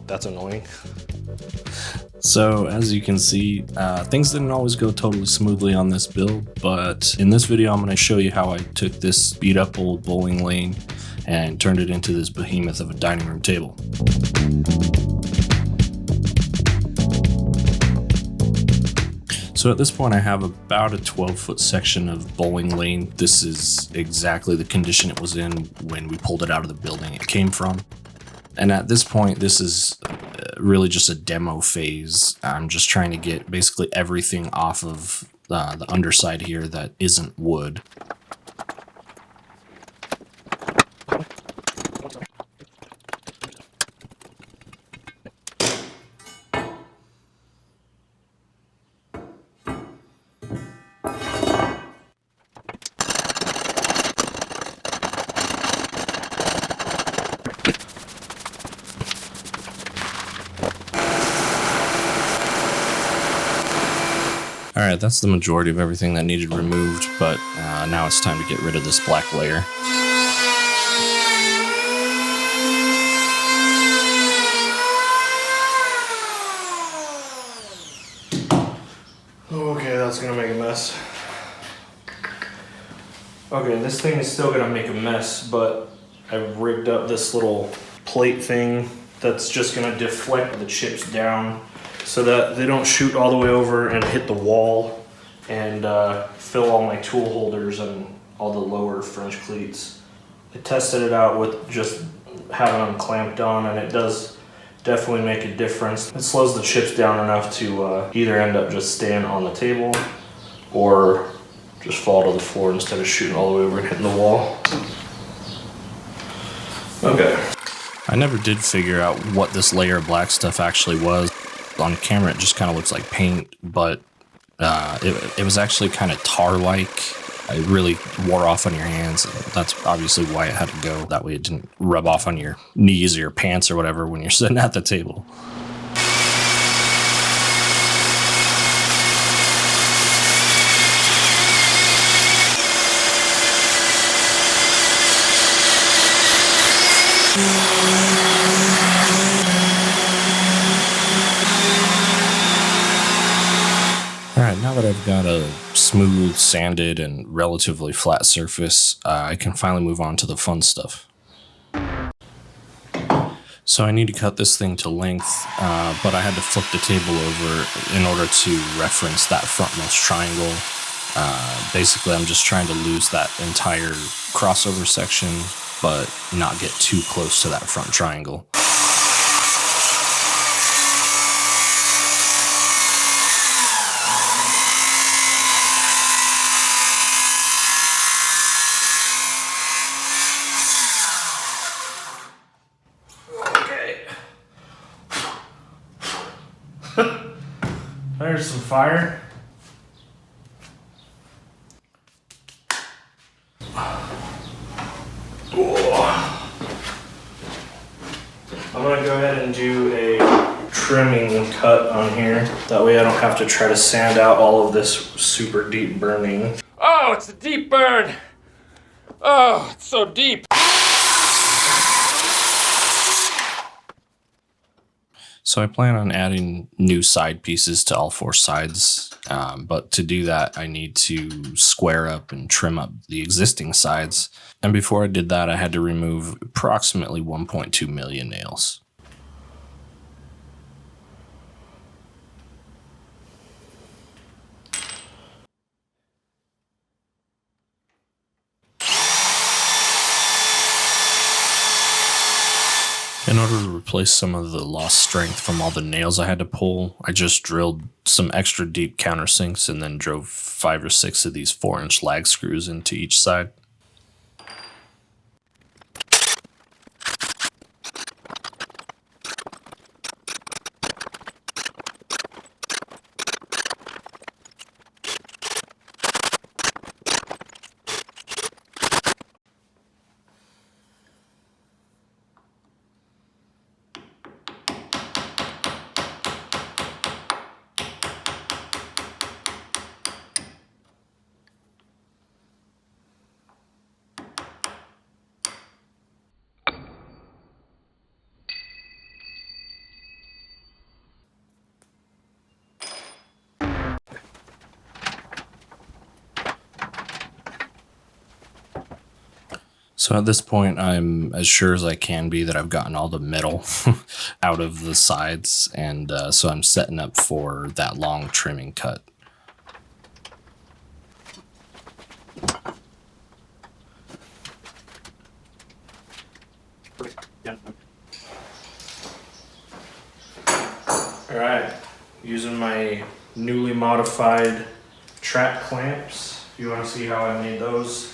That's annoying. So as you can see, things didn't always go totally smoothly on this build, but in this video I'm going to show you how I took this beat up old bowling lane and turned it into this behemoth of a dining room table. So at this point I have about a 12-foot section of bowling lane. This is exactly the condition it was in when we pulled it out of the building it came from. And at this point, this is really just a demo phase. I'm just trying to get basically everything off of the underside here that isn't wood. Alright, that's the majority of everything that needed removed, but now it's time to get rid of this black layer. Okay, that's gonna make a mess. Okay, this thing is still gonna make a mess, but I've rigged up this little plate thing that's just gonna deflect the chips down so that they don't shoot all the way over and hit the wall and fill all my tool holders and all the lower French cleats. I tested it out with just having them clamped on, and it does definitely make a difference. It slows the chips down enough to either end up just staying on the table or just fall to the floor instead of shooting all the way over and hitting the wall. Okay. I never did figure out what this layer of black stuff actually was. On camera it just kind of looks like paint, but it was actually kind of tar-like. It really wore off on your hands. That's obviously why it had to go. That way it didn't rub off on your knees or your pants or whatever when you're sitting at the table. Alright, now that I've got a smooth, sanded, and relatively flat surface, I can finally move on to the fun stuff. So I need to cut this thing to length, but I had to flip the table over in order to reference that frontmost triangle. Basically, I'm just trying to lose that entire crossover section, but not get too close to that front triangle. There's some fire. I'm gonna go ahead and do a trimming cut on here. That way I don't have to try to sand out all of this super deep burning. Oh, it's a deep burn. Oh, it's so deep. So I plan on adding new side pieces to all four sides, but to do that I need to square up and trim up the existing sides. And before I did that I had to remove approximately 1.2 million nails. In order to replace some of the lost strength from all the nails I had to pull, I just drilled some extra deep countersinks and then drove 5 or 6 of these 4-inch lag screws into each side. So at this point, I'm as sure as I can be that I've gotten all the metal out of the sides, and so I'm setting up for that long trimming cut. All right, using my newly modified track clamps. If you want to see how I made those,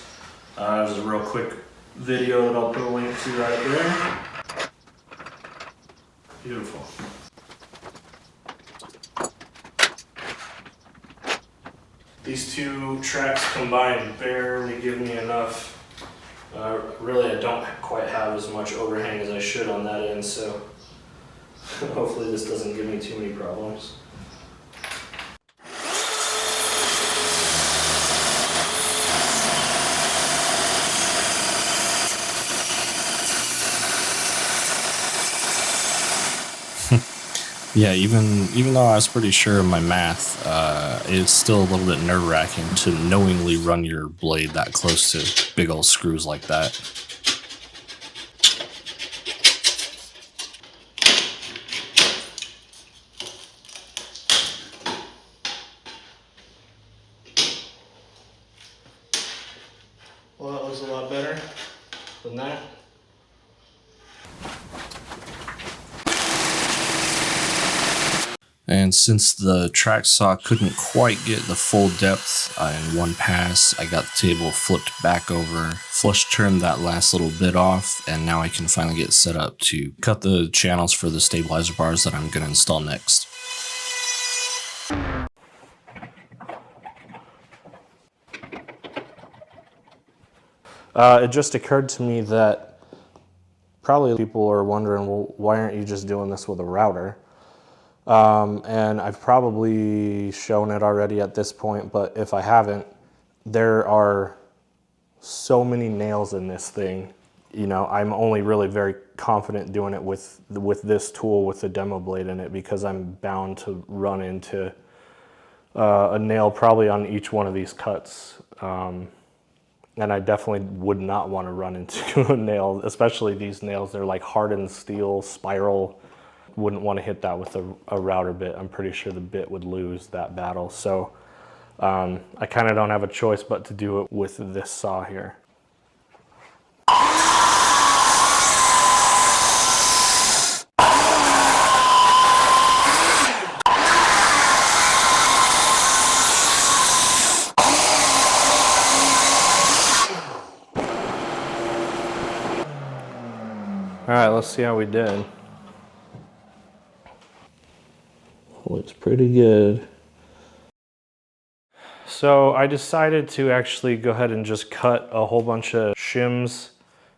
there's a real quick video that I'll put a link to right there. Beautiful. These two tracks combined barely give me enough. Really, I don't quite have as much overhang as I should on that end, so hopefully this doesn't give me too many problems. Yeah, even though I was pretty sure of my math, it's still a little bit nerve-wracking to knowingly run your blade that close to big old screws like that. Well, that was a lot better than that. And since the track saw couldn't quite get the full depth in one pass, I got the table flipped back over, flush trimmed that last little bit off, and now I can finally get set up to cut the channels for the stabilizer bars that I'm going to install next. It just occurred to me that probably people are wondering, well, why aren't you just doing this with a router? And I've probably shown it already at this point, but if I haven't, there are so many nails in this thing. You know, I'm only really very confident doing it with this tool with the demo blade in it, because I'm bound to run into a nail probably on each one of these cuts. And I definitely would not want to run into a nail, especially these nails. They're like hardened steel, spiral. Wouldn't want to hit that with a router bit. I'm pretty sure the bit would lose that battle. So I kind of don't have a choice but to do it with this saw here. All right, let's see how we did. Looks pretty good. So I decided to actually go ahead and just cut a whole bunch of shims.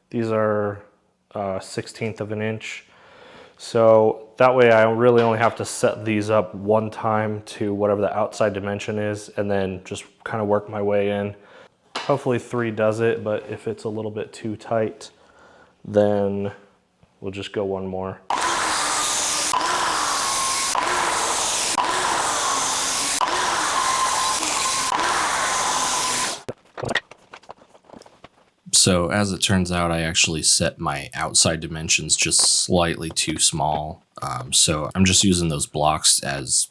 These are 1/16 of an inch. So that way I really only have to set these up one time to whatever the outside dimension is, and then just kind of work my way in. Hopefully 3 does it, but if it's a little bit too tight, then we'll just go one more. So as it turns out, I actually set my outside dimensions just slightly too small. So I'm just using those blocks as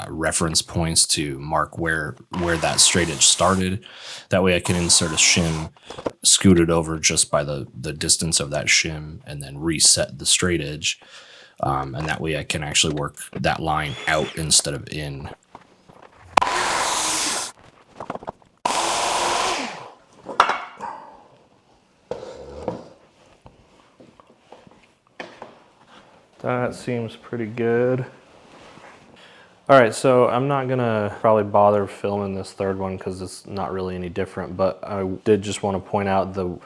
reference points to mark where that straight edge started. That way I can insert a shim, scoot it over just by the distance of that shim, and then reset the straight edge. And that way I can actually work that line out instead of in. That seems pretty good. All right, so I'm not gonna probably bother filming this third one because it's not really any different, but I did just want to point out the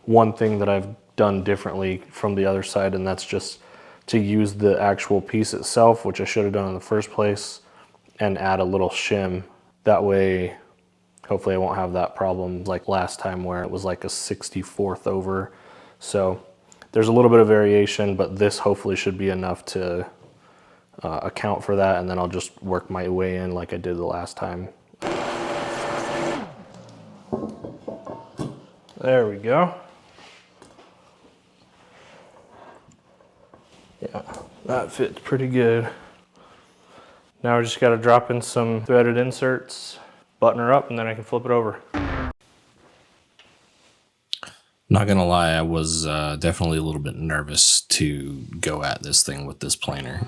one thing that I've done differently from the other side, and that's just to use the actual piece itself, which I should have done in the first place, and add a little shim. That way, hopefully I won't have that problem like last time where it was like a 64th over. So there's a little bit of variation, but this hopefully should be enough to account for that, and then I'll just work my way in like I did the last time. There we go. Yeah, that fits pretty good. Now we just got to drop in some threaded inserts, button her up, and then I can flip it over. Not gonna lie, I was definitely a little bit nervous to go at this thing with this planer.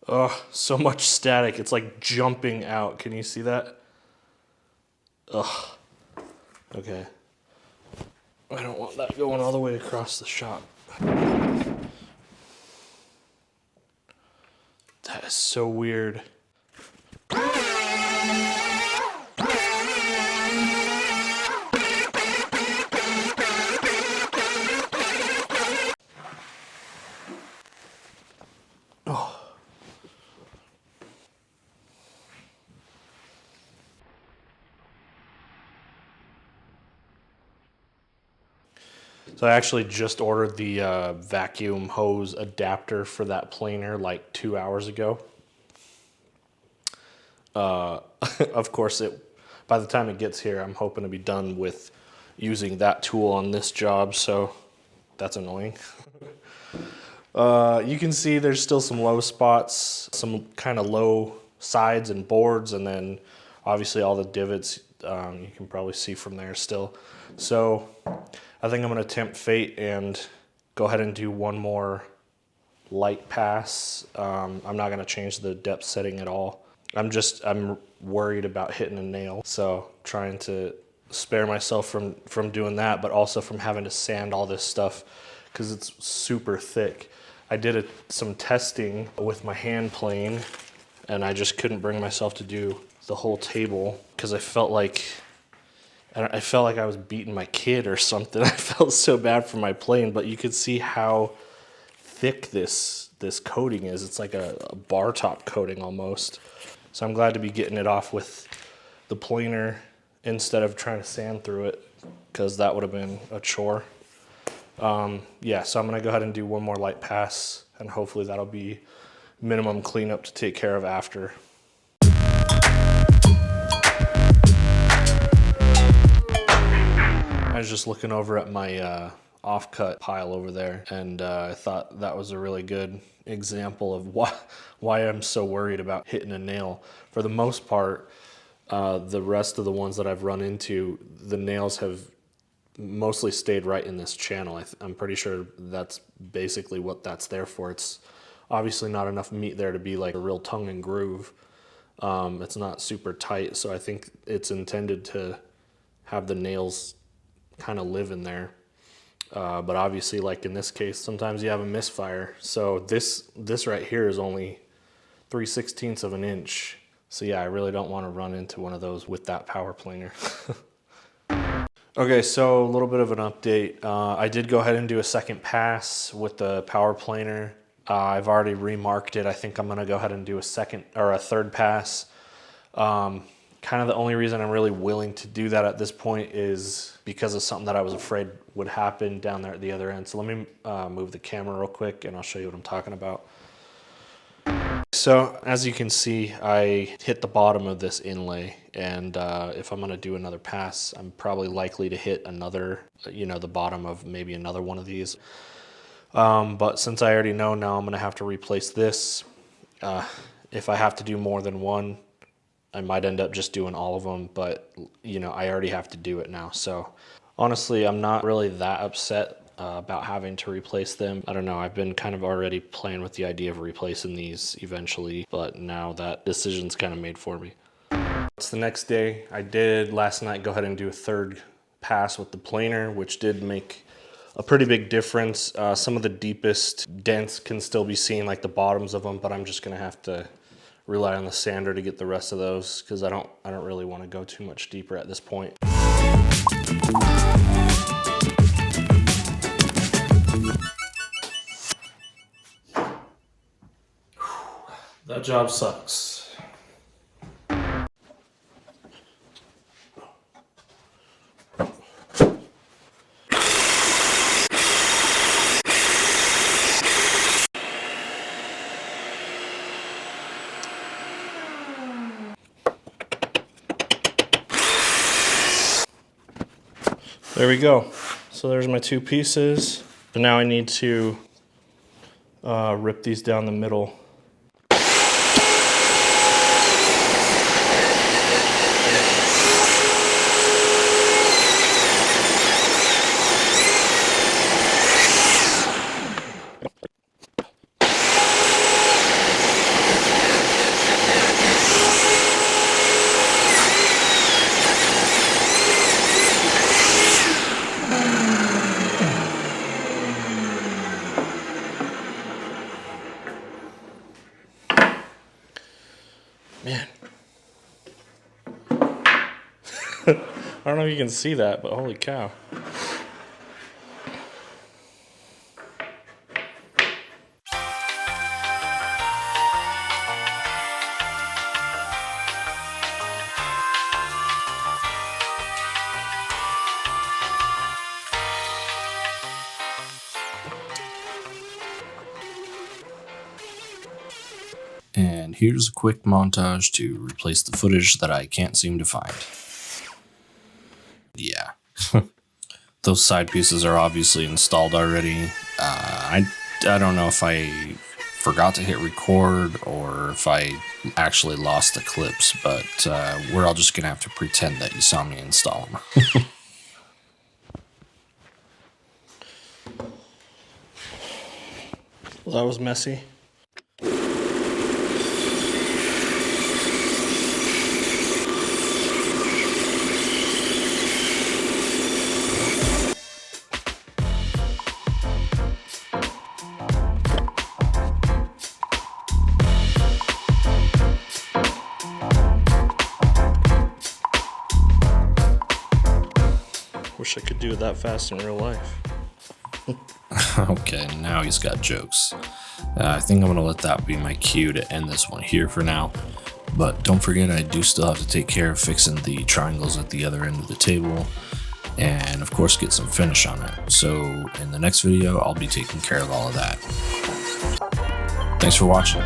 Oh, so much static. It's like jumping out. Can you see that? Ugh. Okay. I don't want that going all the way across the shop. That is so weird. Oh. So I actually just ordered the vacuum hose adapter for that planer like 2 hours ago. Of course, by the time it gets here, I'm hoping to be done with using that tool on this job, so that's annoying. You can see there's still some low spots, some kind of low sides and boards, and then obviously all the divots you can probably see from there still. So I think I'm going to tempt fate and go ahead and do one more light pass. I'm not going to change the depth setting at all. I'm worried about hitting a nail, so trying to spare myself from doing that, but also from having to sand all this stuff because it's super thick. I did some testing with my hand plane, and I just couldn't bring myself to do the whole table because I felt like I was beating my kid or something. I felt so bad for my plane, but you could see how thick this coating is. It's like a bar top coating almost. So I'm glad to be getting it off with the planer instead of trying to sand through it, because that would have been a chore. Yeah, so I'm gonna go ahead and do one more light pass, and hopefully that'll be minimum cleanup to take care of after. I was just looking over at my offcut pile over there, and I thought that was a really good example of why I'm so worried about hitting a nail. For the most part, the rest of the ones that I've run into, the nails have mostly stayed right in this channel. I'm pretty sure that's basically what that's there for. It's obviously not enough meat there to be like a real tongue and groove. It's not super tight, so I think it's intended to have the nails kind of live in there. But obviously, like in this case, sometimes you have a misfire. So this right here is only 3/16 of an inch. So yeah, I really don't want to run into one of those with that power planer. Okay, so a little bit of an update. I did go ahead and do a second pass with the power planer. I've already remarked it. I think I'm gonna go ahead and do a third pass. Kind of the only reason I'm really willing to do that at this point is because of something that I was afraid would happen down there at the other end. So let me move the camera real quick and I'll show you what I'm talking about. So as you can see, I hit the bottom of this inlay, and if I'm gonna do another pass, I'm probably likely to hit another, the bottom of maybe another one of these. But since I already know now I'm gonna have to replace this, if I have to do more than one, I might end up just doing all of them, but I already have to do it now. So honestly, I'm not really that upset about having to replace them. I don't know, I've been kind of already playing with the idea of replacing these eventually, but now that decision's kind of made for me. It's the next day. I did last night go ahead and do a third pass with the planer, which did make a pretty big difference. Some of the deepest dents can still be seen, like the bottoms of them, but I'm just gonna have to rely on the sander to get the rest of those because I don't really want to go too much deeper at this point. That job sucks. There we go. So there's my two pieces. But now I need to rip these down the middle. Man. I don't know if you can see that, but holy cow. And here's a quick montage to replace the footage that I can't seem to find. Yeah. Those side pieces are obviously installed already. I don't know if I forgot to hit record or if I actually lost the clips, but we're all just going to have to pretend that you saw me install them. Well, that was messy. Wish I could do it that fast in real life. Okay, now he's got jokes. I think I'm going to let that be my cue to end this one here for now. But don't forget, I do still have to take care of fixing the triangles at the other end of the table. And of course, get some finish on it. So in the next video, I'll be taking care of all of that. Thanks for watching.